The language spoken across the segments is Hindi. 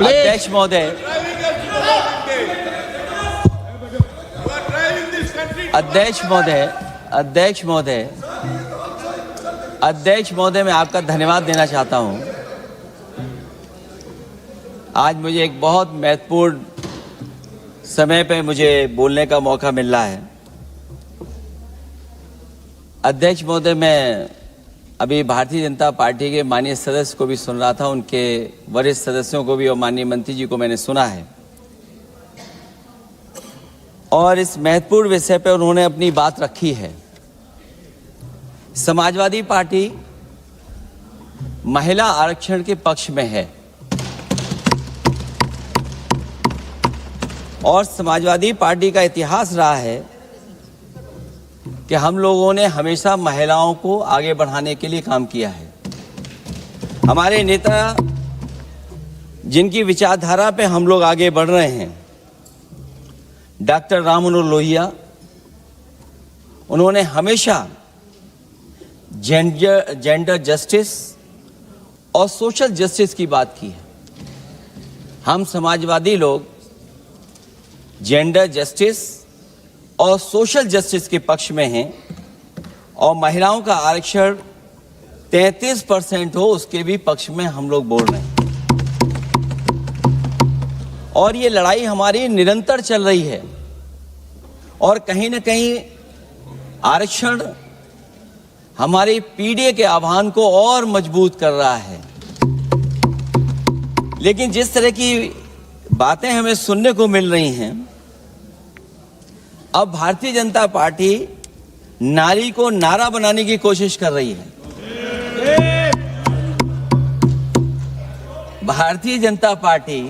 अध्यक्ष महोदय, अध्यक्ष महोदय, मैं आपका धन्यवाद देना चाहता हूं। आज मुझे एक बहुत महत्वपूर्ण समय पे मुझे बोलने का मौका मिल रहा है। अध्यक्ष महोदय, मैं अभी भारतीय जनता पार्टी के माननीय सदस्य को भी सुन रहा था, उनके वरिष्ठ सदस्यों को भी और माननीय मंत्री जी को मैंने सुना है, और इस महत्वपूर्ण विषय पर उन्होंने अपनी बात रखी है। समाजवादी पार्टी महिला आरक्षण के पक्ष में है और समाजवादी पार्टी का इतिहास रहा है कि हम लोगों ने हमेशा महिलाओं को आगे बढ़ाने के लिए काम किया है। हमारे नेता जिनकी विचारधारा पे हम लोग आगे बढ़ रहे हैं, डॉक्टर राम मनोहर लोहिया, उन्होंने हमेशा जेंडर जस्टिस और सोशल जस्टिस की बात की है। हम समाजवादी लोग जेंडर जस्टिस और सोशल जस्टिस के पक्ष में हैं और महिलाओं का आरक्षण 33% हो उसके भी पक्ष में हम लोग बोल रहे हैं। और ये लड़ाई हमारी निरंतर चल रही है और कहीं न कहीं आरक्षण हमारी पीढ़ी के आह्वान को और मजबूत कर रहा है। लेकिन जिस तरह की बातें हमें सुनने को मिल रही हैं, अब भारतीय जनता पार्टी नारी को नारा बनाने की कोशिश कर रही है। भारतीय जनता पार्टी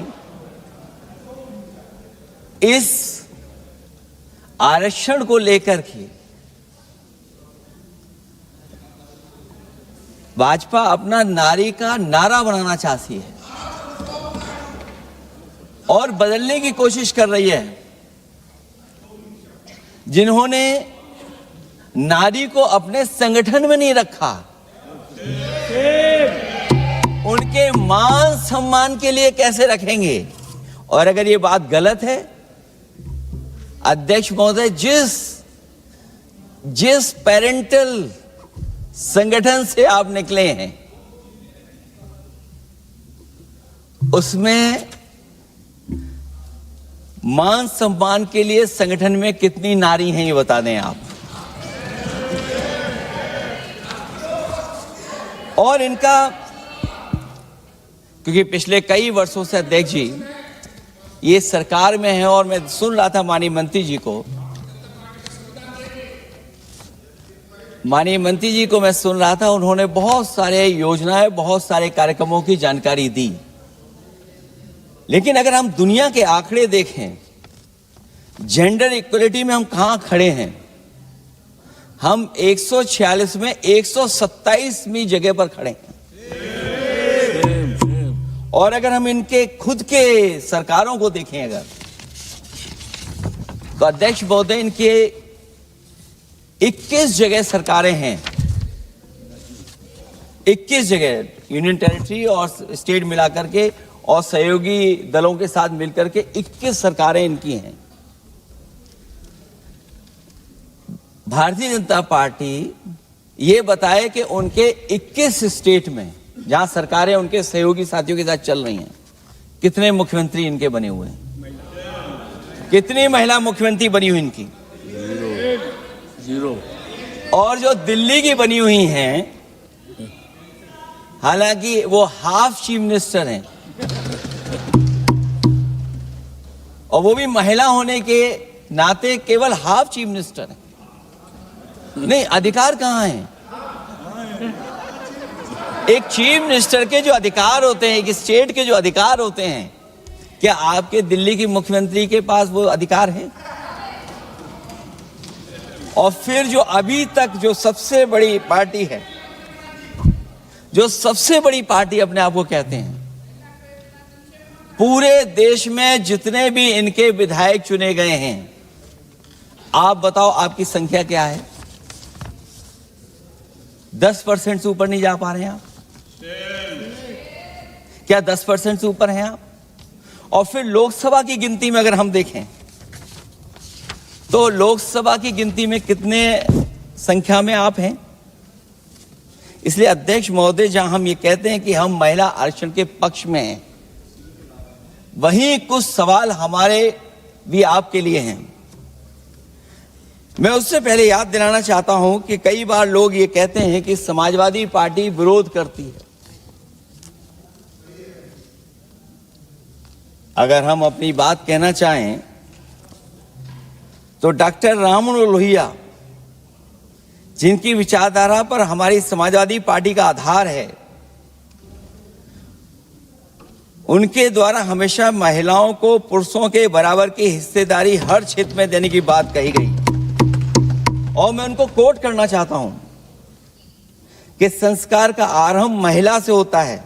इस आरक्षण को लेकर के भाजपा अपना नारी का नारा बनाना चाहती है और बदलने की कोशिश कर रही है। जिन्होंने नारी को अपने संगठन में नहीं रखा, उनके मान सम्मान के लिए कैसे रखेंगे? और अगर ये बात गलत है, अध्यक्ष महोदय, जिस पेरेंटल संगठन से आप निकले हैं उसमें मान सम्मान के लिए संगठन में कितनी नारी हैं ये बता दें आप। और इनका, क्योंकि पिछले कई वर्षों से अध्यक्ष जी ये सरकार में है और मैं सुन रहा था माननीय मंत्री जी को मैं सुन रहा था, उन्होंने बहुत सारे योजनाएं, बहुत सारे कार्यक्रमों की जानकारी दी। लेकिन अगर हम दुनिया के आंकड़े देखें, जेंडर इक्वलिटी में हम कहां खड़े हैं? हम 146 में 127वीं जगह पर खड़े हैं। और अगर हम इनके खुद के सरकारों को देखें अगर, तो अध्यक्ष महोदय, इनके 21 जगह सरकारें हैं। 21 जगह यूनियन टेरिटरी और स्टेट मिलाकर के और सहयोगी दलों के साथ मिलकर के 21 सरकारें इनकी हैं। भारतीय जनता पार्टी ये बताए कि उनके 21 स्टेट में जहां सरकारें उनके सहयोगी साथियों के साथ चल रही हैं, कितने मुख्यमंत्री इनके बने हुए हैं? कितनी महिला मुख्यमंत्री बनी हुई इनकी? जीरो। और जो दिल्ली की बनी हुई हैं, हालांकि वो हाफ चीफ मिनिस्टर हैं और वो भी महिला होने के नाते केवल हाफ चीफ मिनिस्टर हैं। नहीं, अधिकार कहां है? एक चीफ मिनिस्टर के जो अधिकार होते हैं, एक स्टेट के जो अधिकार होते हैं, क्या आपके दिल्ली की मुख्यमंत्री के पास वो अधिकार है? और फिर जो अभी तक जो सबसे बड़ी पार्टी है, जो सबसे बड़ी पार्टी अपने आप को कहते हैं, पूरे देश में जितने भी इनके विधायक चुने गए हैं, आप बताओ आपकी संख्या क्या है? 10% से ऊपर नहीं जा पा रहे हैं आप? क्या 10% से ऊपर हैं आप? और फिर लोकसभा की गिनती में अगर हम देखें तो लोकसभा की गिनती में कितने संख्या में आप हैं। इसलिए अध्यक्ष महोदय, जहां हम ये कहते हैं कि हम महिला आरक्षण के पक्ष में हैं, वहीं कुछ सवाल हमारे भी आपके लिए हैं। मैं उससे पहले याद दिलाना चाहता हूं कि कई बार लोग ये कहते हैं कि समाजवादी पार्टी विरोध करती है। अगर हम अपनी बात कहना चाहें तो डॉक्टर राम मनोहर लोहिया, जिनकी विचारधारा पर हमारी समाजवादी पार्टी का आधार है, उनके द्वारा हमेशा महिलाओं को पुरुषों के बराबर की हिस्सेदारी हर क्षेत्र में देने की बात कही गई। और मैं उनको कोट करना चाहता हूं कि संस्कार का आरंभ महिला से होता है।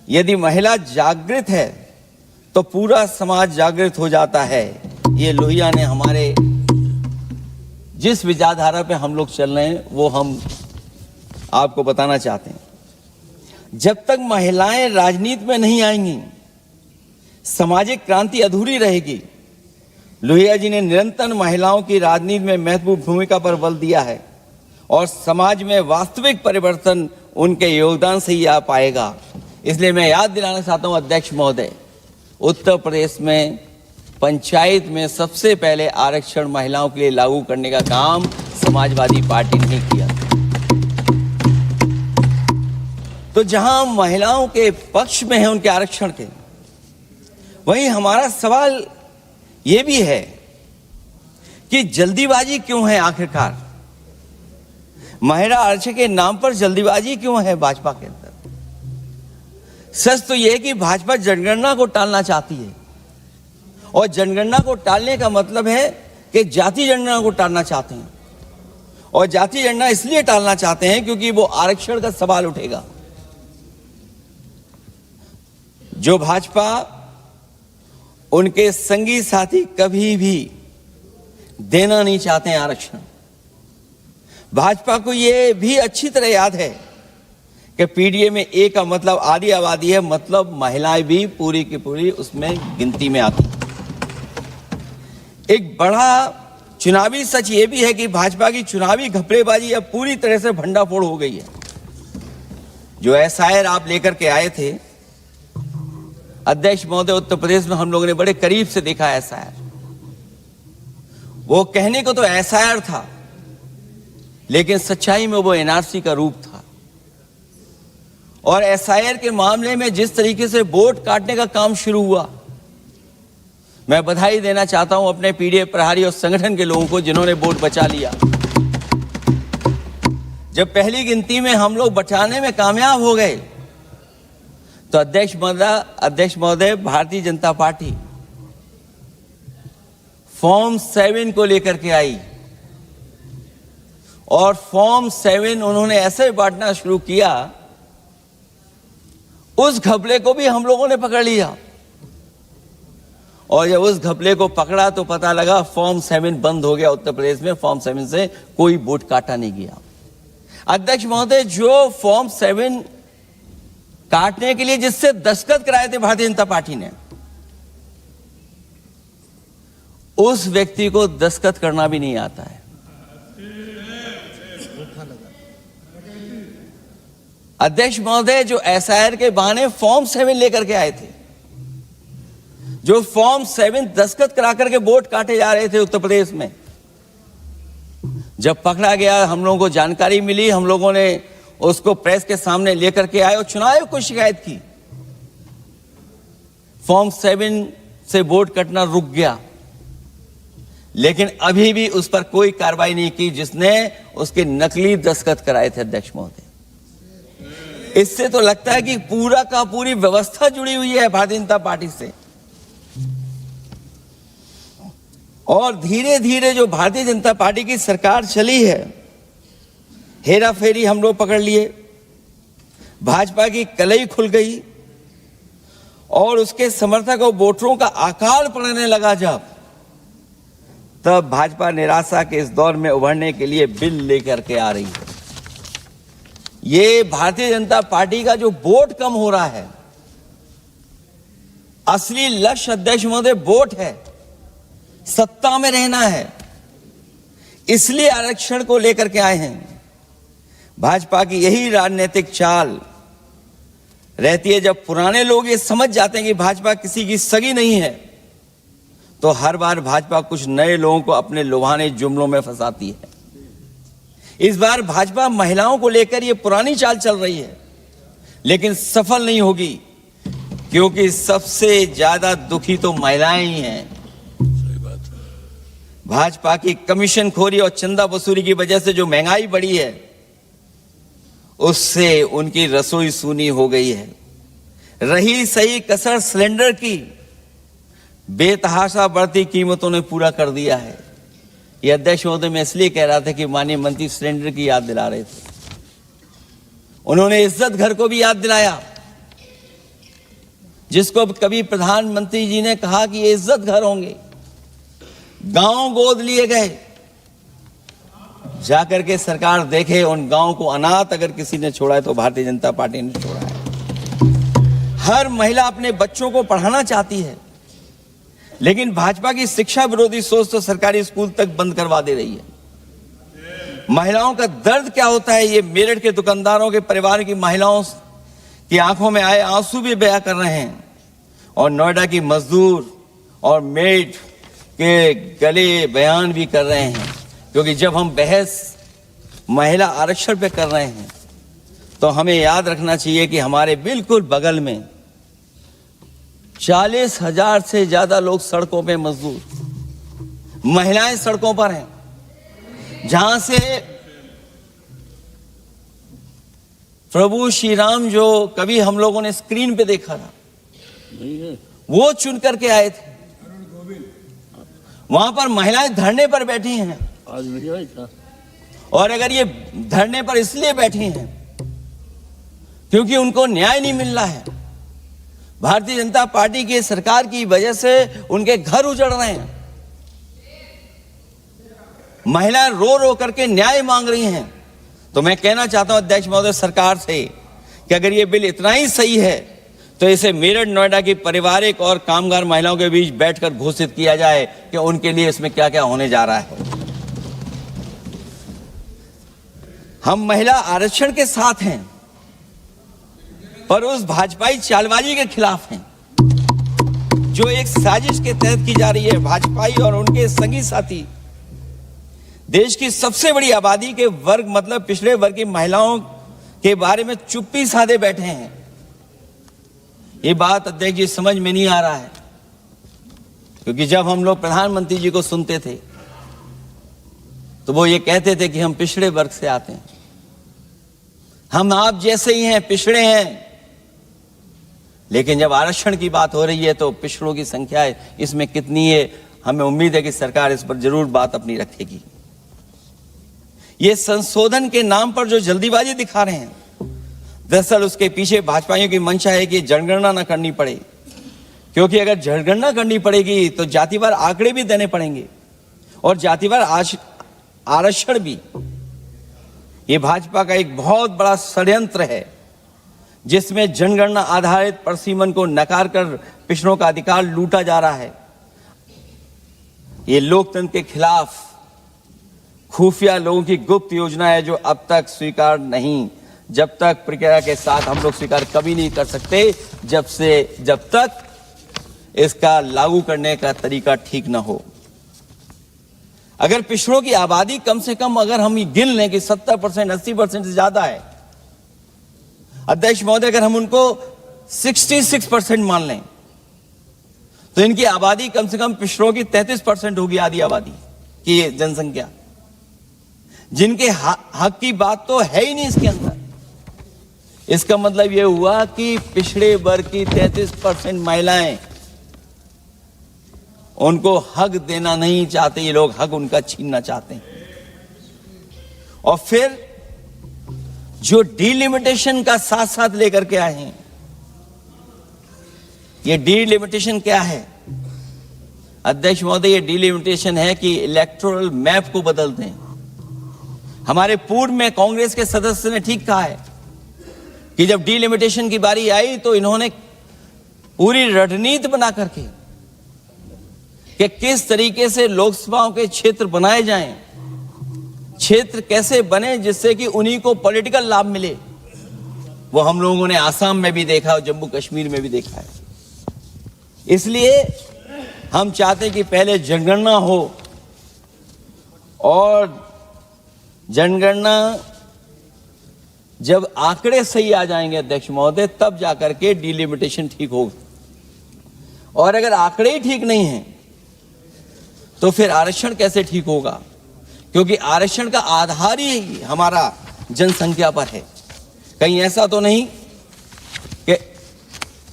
यदि महिला जागृत है तो पूरा समाज जागृत हो जाता है। ये लोहिया ने हमारे जिस विचारधारा पे हम लोग चल रहे हैं वो हम आपको बताना चाहते हैं। जब तक महिलाएं राजनीति में नहीं आएंगी, सामाजिक क्रांति अधूरी रहेगी। लोहिया जी ने निरंतर महिलाओं की राजनीति में महत्वपूर्ण भूमिका पर बल दिया है और समाज में वास्तविक परिवर्तन उनके योगदान से ही आ पाएगा। इसलिए मैं याद दिलाना चाहता हूं अध्यक्ष महोदय, उत्तर प्रदेश में पंचायत में सबसे पहले आरक्षण महिलाओं के लिए लागू करने का काम समाजवादी पार्टी ने किया। तो जहां महिलाओं के पक्ष में है उनके आरक्षण के, वहीं हमारा सवाल यह भी है कि जल्दीबाजी क्यों है। आखिरकार महिला आरक्षण के नाम पर जल्दीबाजी क्यों है भाजपा के अंदर। सच तो यह है कि भाजपा जनगणना को टालना चाहती है, और जनगणना को टालने का मतलब है कि जाति जनगणना को टालना चाहते हैं। और जाति जनगणना इसलिए टालना चाहते हैं क्योंकि वो आरक्षण का सवाल उठेगा। जो भाजपा उनके संगी साथी कभी भी देना नहीं चाहते हैं आरक्षण। भाजपा को यह भी अच्छी तरह याद है कि पीडीए में ए का मतलब आधी आबादी है, मतलब महिलाएं भी पूरी की पूरी उसमें गिनती में आती। एक बड़ा चुनावी सच यह भी है कि भाजपा की चुनावी घपलेबाजी अब पूरी तरह से भंडाफोड़ हो गई है। जो एसआईआर आप लेकर के आए थे अध्यक्ष महोदय, उत्तर प्रदेश में हम लोगों ने बड़े करीब से देखा एसआईआर। वो कहने को तो एसआईआर था, लेकिन सच्चाई में वो एनआरसी का रूप था। और एसआईआर के मामले में जिस तरीके से वोट काटने का काम शुरू हुआ, मैं बधाई देना चाहता हूं अपने पीडीए प्रहारी और संगठन के लोगों को जिन्होंने वोट बचा लिया। जब पहली गिनती में हम लोग बचाने में कामयाब हो गए तो अध्यक्ष महोदय, भारतीय जनता पार्टी फॉर्म 7 को लेकर के आई और फॉर्म 7 उन्होंने ऐसे बांटना शुरू किया, उस घपले को भी हम लोगों ने पकड़ लिया। और जब उस घपले को पकड़ा तो पता लगा फॉर्म 7 बंद हो गया उत्तर प्रदेश में। फॉर्म 7 से कोई वोट काटा नहीं गया। अध्यक्ष महोदय, जो फॉर्म 7 काटने के लिए जिससे दस्तखत कराए थे भारतीय जनता पार्टी ने, उस व्यक्ति को दस्तखत करना भी नहीं आता है। अध्यक्ष महोदय, जो एसआईआर के बहाने फॉर्म 7 लेकर के आए थे, जो फॉर्म 7 दस्तखत करा करके वोट काटे जा रहे थे उत्तर प्रदेश में, जब पकड़ा गया, हम लोगों को जानकारी मिली, हम लोगों ने उसको प्रेस के सामने लेकर के आए और चुनाव आयोग को शिकायत की। फॉर्म 7 से वोट कटना रुक गया, लेकिन अभी भी उस पर कोई कार्रवाई नहीं की जिसने उसके नकली दस्तखत कराए थे। अध्यक्ष महोदय, इससे तो लगता है कि पूरा का पूरी व्यवस्था जुड़ी हुई है भारतीय जनता पार्टी से। और धीरे धीरे जो भारतीय जनता पार्टी की सरकार चली है, हेरा फेरी हम लोग पकड़ लिए, भाजपा की कलई खुल गई और उसके समर्थक और वोटरों का आकार पड़ने लगा। जब तब भाजपा निराशा के इस दौर में उभरने के लिए बिल लेकर के आ रही है। ये भारतीय जनता पार्टी का जो वोट कम हो रहा है, असली लक्ष्य अध्यक्ष महोदय वोट है, सत्ता में रहना है, इसलिए आरक्षण को लेकर के आए हैं। भाजपा की यही राजनीतिक चाल रहती है। जब पुराने लोग ये समझ जाते हैं कि भाजपा किसी की सगी नहीं है, तो हर बार भाजपा कुछ नए लोगों को अपने लुभाने जुमलों में फंसाती है। इस बार भाजपा महिलाओं को लेकर ये पुरानी चाल चल रही है, लेकिन सफल नहीं होगी, क्योंकि सबसे ज्यादा दुखी तो महिलाएं ही हैं। भाजपा की कमीशन खोरी और चंदा वसूली की वजह से जो महंगाई बढ़ी है, उससे उनकी रसोई सूनी हो गई है। रही सही कसर सिलेंडर की, बेतहाशा बढ़ती कीमतों ने पूरा कर दिया है। यह अध्यक्ष महोदय मैं इसलिए कह रहा था कि माननीय मंत्री सिलेंडर की याद दिला रहे थे। उन्होंने इज्जत घर को भी याद दिलाया, जिसको कभी प्रधानमंत्री जी ने कहा कि ये इज्जत घर होंगे। गांव गोद लिए गए, जाकर के सरकार देखे उन गांव को अनाथ अगर किसी ने छोड़ा है तो भारतीय जनता पार्टी ने छोड़ा है। हर महिला अपने बच्चों को पढ़ाना चाहती है, लेकिन भाजपा की शिक्षा विरोधी सोच तो सरकारी स्कूल तक बंद करवा दे रही है। महिलाओं का दर्द क्या होता है, ये मेरठ के दुकानदारों के परिवार की महिलाओं की आंखों में आए आंसू भी बयां कर रहे हैं, और नोएडा की मजदूर और मेड के गले बयान भी कर रहे हैं। क्योंकि जब हम बहस महिला आरक्षण पे कर रहे हैं, तो हमें याद रखना चाहिए कि हमारे बिल्कुल बगल में 40,000 से ज्यादा लोग सड़कों पे मजदूर, महिलाएं सड़कों पर हैं, जहां से प्रभु श्री राम जो कभी हम लोगों ने स्क्रीन पे देखा था, वो चुन करके आए थे। वहां पर महिलाएं धरने पर बैठी हैं, और अगर ये धरने पर इसलिए बैठी हैं क्योंकि उनको न्याय नहीं मिल रहा है। भारतीय जनता पार्टी की सरकार की वजह से उनके घर उजड़ रहे हैं। महिलाएं रो रो करके न्याय मांग रही हैं। तो मैं कहना चाहता हूं अध्यक्ष महोदय सरकार से कि अगर ये बिल इतना ही सही है, तो इसे मेरठ नोएडा की पारिवारिक और कामगार महिलाओं के बीच बैठकर घोषित किया जाए कि उनके लिए इसमें क्या क्या होने जा रहा है। हम महिला आरक्षण के साथ हैं, पर उस भाजपाई चालबाजी के खिलाफ हैं, जो एक साजिश के तहत की जा रही है। भाजपाई और उनके संगी साथी देश की सबसे बड़ी आबादी के वर्ग, मतलब पिछड़े वर्ग की महिलाओं के बारे में चुप्पी साधे बैठे हैं। ये बात अध्यक्ष जी समझ में नहीं आ रहा है, क्योंकि जब हम लोग प्रधानमंत्री जी को सुनते थे, तो वो ये कहते थे कि हम पिछड़े वर्ग से आते हैं, हम आप जैसे ही हैं, पिछड़े हैं। लेकिन जब आरक्षण की बात हो रही है, तो पिछड़ों की संख्या इसमें कितनी है, हमें उम्मीद है कि सरकार इस पर जरूर बात अपनी रखेगी। ये संशोधन के नाम पर जो जल्दीबाजी दिखा रहे हैं, दरअसल उसके पीछे भाजपाइयों की मंशा है कि जनगणना न करनी पड़े, क्योंकि अगर जनगणना करनी पड़ेगी तो जातिवार आंकड़े भी देने पड़ेंगे, और जातिवार आरक्षण भी। ये भाजपा का एक बहुत बड़ा षड्यंत्र है, जिसमें जनगणना आधारित परसीमन को नकार कर पिछड़ों का अधिकार लूटा जा रहा है। ये लोकतंत्र के खिलाफ खुफिया लोगों की गुप्त योजना है, जो अब तक स्वीकार नहीं, जब तक प्रक्रिया के साथ हम लोग स्वीकार कभी नहीं कर सकते, जब तक इसका लागू करने का तरीका ठीक ना हो। अगर पिछड़ों की आबादी कम से कम अगर हम गिन लें कि 70%, 80% से ज्यादा है, अध्यक्ष महोदय, अगर हम उनको 66% मान लें, तो इनकी आबादी कम से कम पिछड़ों की 33% होगी, आधी आबादी की जनसंख्या, जिनके हक की बात तो है ही नहीं इसके अंदर। इसका मतलब यह हुआ कि पिछड़े वर्ग की 33% महिलाएं, उनको हक देना नहीं चाहते ये लोग, हक उनका छीनना चाहते हैं। और फिर जो डिलिमिटेशन का साथ साथ लेकर के आए हैं, ये डिलिमिटेशन क्या है अध्यक्ष महोदय? ये डिलिमिटेशन है कि इलेक्टोरल मैप को बदल दें। हमारे पूर्व में कांग्रेस के सदस्य ने ठीक कहा है कि जब डिलिमिटेशन की बारी आई, तो इन्होंने पूरी रणनीति बना करके कि किस तरीके से लोकसभाओं के क्षेत्र बनाए जाएं, क्षेत्र कैसे बने जिससे कि उन्हीं को पॉलिटिकल लाभ मिले। वो हम लोगों ने आसाम में भी देखा और जम्मू कश्मीर में भी देखा है। इसलिए हम चाहते हैं कि पहले जनगणना हो और जनगणना जब आंकड़े सही आ जाएंगे अध्यक्ष महोदय, तब जाकर के डिलिमिटेशन ठीक होगा। और अगर आंकड़े ही ठीक नहीं हैं तो फिर आरक्षण कैसे ठीक होगा? क्योंकि आरक्षण का आधार ही हमारा जनसंख्या पर है। कहीं ऐसा तो नहीं कि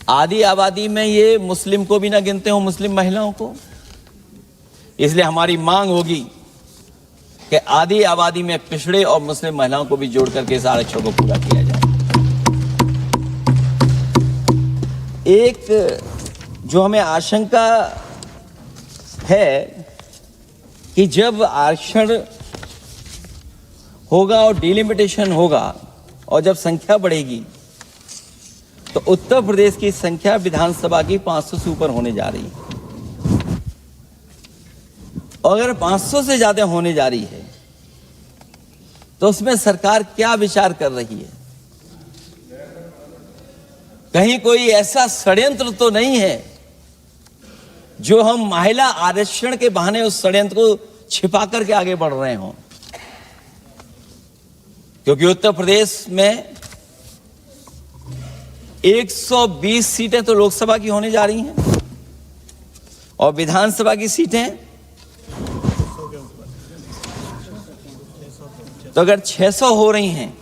आधी आबादी में ये मुस्लिम को भी ना गिनते हो, मुस्लिम महिलाओं को। इसलिए हमारी मांग होगी कि आधी आबादी में पिछड़े और मुस्लिम महिलाओं को भी जोड़ करके इस आरक्षण को पूरा किया जाए। एक जो हमें आशंका है कि जब आरक्षण होगा और डिलिमिटेशन होगा और जब संख्या बढ़ेगी तो उत्तर प्रदेश की संख्या विधानसभा की 500 से ऊपर होने जा रही है। और अगर 500 से ज्यादा होने जा रही है तो उसमें सरकार क्या विचार कर रही है? कहीं कोई ऐसा षड्यंत्र तो नहीं है जो हम महिला आरक्षण के बहाने उस षड्यंत्र को छिपा करके आगे बढ़ रहे हों? क्योंकि उत्तर प्रदेश में 120 सीटें तो लोकसभा की होने जा रही हैं और विधानसभा की सीटें तो अगर 600 हो रही हैं,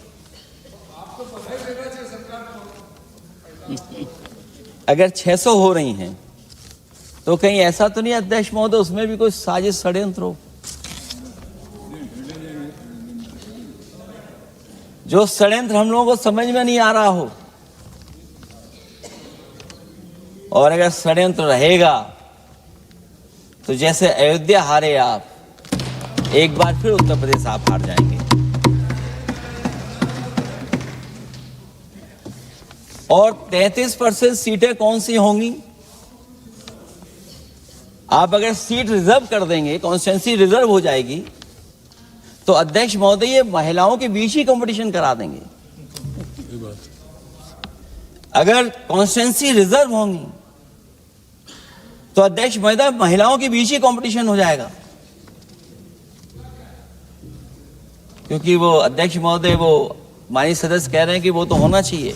अगर 600 हो रही हैं तो कहीं ऐसा तो नहीं अध्यक्ष महोदय उसमें भी कोई साजिश षड्यंत्र हो? जो षड्यंत्र हम लोगों को समझ में नहीं आ रहा हो। और अगर षड्यंत्र रहेगा तो जैसे अयोध्या हारे आप, एक बार फिर उत्तर प्रदेश आप हार जाएंगे। और 33% सीटें कौन सी होंगी? आप अगर सीट रिजर्व कर देंगे, कॉन्स्टिट्यूंसी रिजर्व हो जाएगी, तो अध्यक्ष महोदय ये महिलाओं के बीच ही कंपटीशन करा देंगे। अगर कॉन्स्टिट्यूंसी रिजर्व होंगी तो अध्यक्ष महोदय महिलाओं के बीच ही कंपटीशन हो जाएगा। क्योंकि वो अध्यक्ष महोदय वो माननीय सदस्य कह रहे हैं कि वो तो होना चाहिए।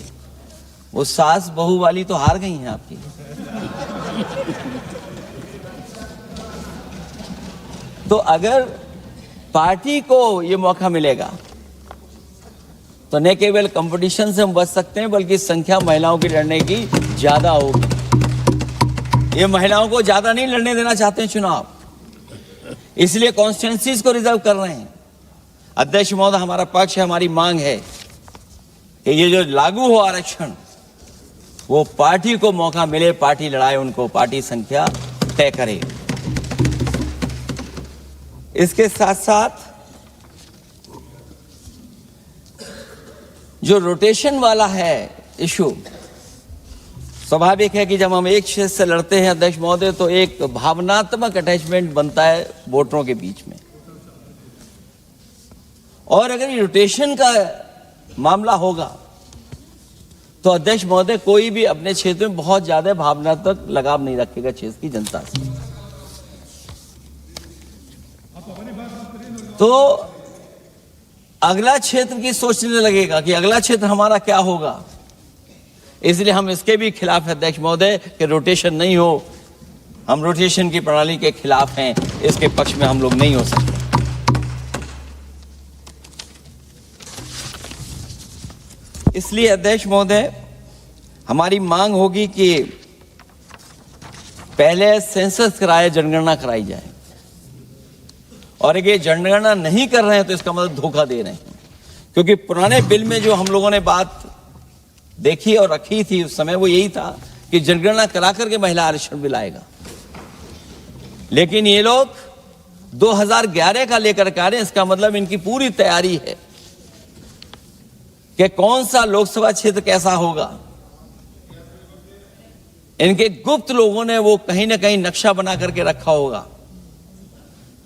वो सास बहू वाली तो हार गई हैं आपकी। तो अगर पार्टी को ये मौका मिलेगा तो न केवल कंपटीशन से हम बच सकते हैं बल्कि संख्या महिलाओं की लड़ने की ज्यादा होगी। ये महिलाओं को ज्यादा नहीं लड़ने देना चाहते हैं चुनाव, इसलिए कॉन्स्टिट्यूंसीज को रिजर्व कर रहे हैं। अध्यक्ष महोदय हमारा पक्ष है, हमारी मांग है कि ये जो लागू हो आरक्षण वो पार्टी को मौका मिले, पार्टी लड़ाए उनको, पार्टी संख्या तय करे। इसके साथ साथ जो रोटेशन वाला है इशू, स्वाभाविक है कि जब हम एक क्षेत्र से लड़ते हैं अध्यक्ष महोदय तो एक भावनात्मक अटैचमेंट बनता है वोटरों के बीच में। और अगर ये रोटेशन का मामला होगा तो अध्यक्ष महोदय कोई भी अपने क्षेत्र में बहुत ज्यादा भावनात्मक लगाव नहीं रखेगा क्षेत्र की जनता से। तो अगला क्षेत्र की सोचने लगेगा कि अगला क्षेत्र हमारा क्या होगा। इसलिए हम इसके भी खिलाफ है अध्यक्ष महोदय कि रोटेशन नहीं हो। हम रोटेशन की प्रणाली के खिलाफ हैं, इसके पक्ष में हम लोग नहीं हो सकते। इसलिए अध्यक्ष महोदय हमारी मांग होगी कि पहले सेंसस कराए, जनगणना कराई जाए। और अगर ये जनगणना नहीं कर रहे हैं तो इसका मतलब धोखा दे रहे हैं। क्योंकि पुराने बिल में जो हम लोगों ने बात देखी और रखी थी उस समय वो यही था कि जनगणना करा करके महिला आरक्षण बिल आएगा। लेकिन ये लोग 2011 का लेकर के आ रहे हैं। इसका मतलब इनकी पूरी तैयारी है कि कौन सा लोकसभा क्षेत्र कैसा होगा। इनके गुप्त लोगों ने वो कहीं ना कहीं नक्शा बना करके रखा होगा,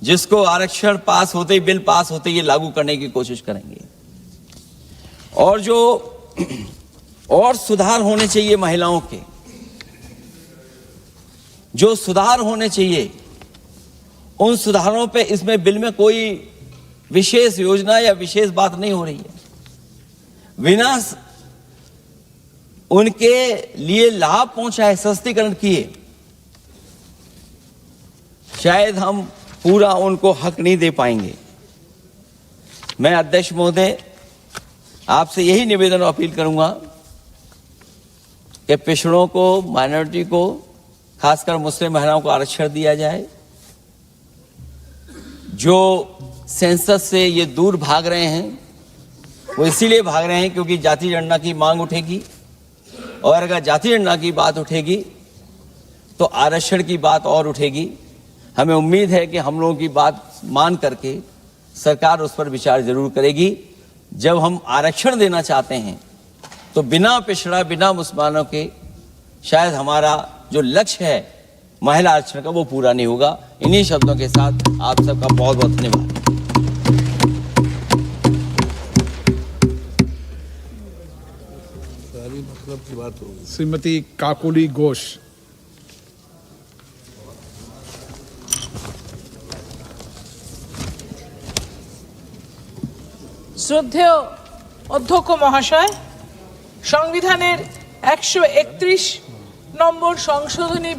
जिसको आरक्षण पास होते ही, बिल पास होते ही लागू करने की कोशिश करेंगे। और जो और सुधार होने चाहिए महिलाओं के, जो सुधार होने चाहिए, उन सुधारों पे इसमें बिल में कोई विशेष योजना या विशेष बात नहीं हो रही है। बिना उनके लिए लाभ पहुंचाए, सस्तीकरण किए, शायद हम पूरा उनको हक नहीं दे पाएंगे। मैं अध्यक्ष महोदय आपसे यही निवेदन और अपील करूंगा कि पिछड़ों को, माइनॉरिटी को, खासकर मुस्लिम महिलाओं को आरक्षण दिया जाए। जो सेंसस से ये दूर भाग रहे हैं, वो इसीलिए भाग रहे हैं क्योंकि जाति गणना की मांग उठेगी, और अगर जाति गणना की बात उठेगी तो आरक्षण की बात और उठेगी। हमें उम्मीद है कि हम लोगों की बात मान करके सरकार उस पर विचार जरूर करेगी। जब हम आरक्षण देना चाहते हैं तो बिना पिछड़ा, बिना मुसलमानों के शायद हमारा जो लक्ष्य है महिला आरक्षण का, वो पूरा नहीं होगा। इन्हीं शब्दों के साथ आप सबका बहुत बहुत धन्यवाद। मतलब की बात होगी। श्रीमती काकोली घोष। শ্রদ্ধেয় অধ্যক্ষ মহাশয়, সংবিধানের 131 নম্বর সংশোধনী